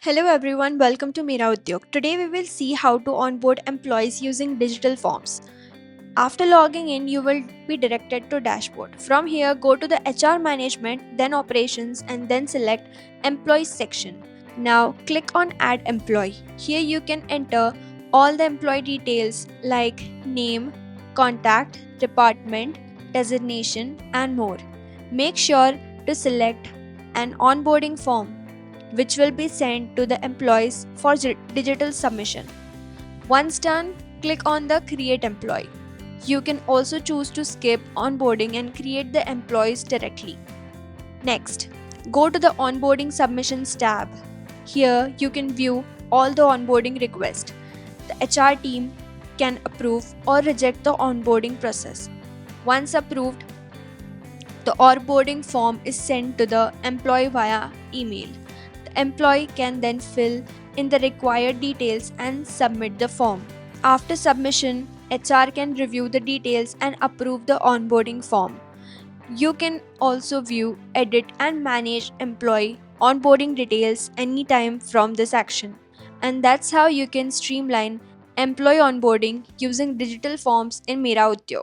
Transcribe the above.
Hello everyone, welcome to Mera Udyog. Today we will see how to onboard employees using digital forms. After logging in, you will be directed to dashboard. From here, go to the HR management, then operations and then select employees section. Now click on add employee. Here you can enter all the employee details like name, contact, department, designation and more. Make sure to select an onboarding form which will be sent to the employees for digital submission. Once done, click on the Create Employee. You can also choose to skip onboarding and create the employees directly. Next, go to the Onboarding Submissions tab. Here you can view all the onboarding requests. The HR team can approve or reject the onboarding process. Once approved, the onboarding form is sent to the employee via email. The employee can then fill in the required details and submit the form. After submission, HR can review the details and approve the onboarding form. You can also view, edit, and manage employee onboarding details anytime from this action. And that's how you can streamline employee onboarding using digital forms in Mera Udyog.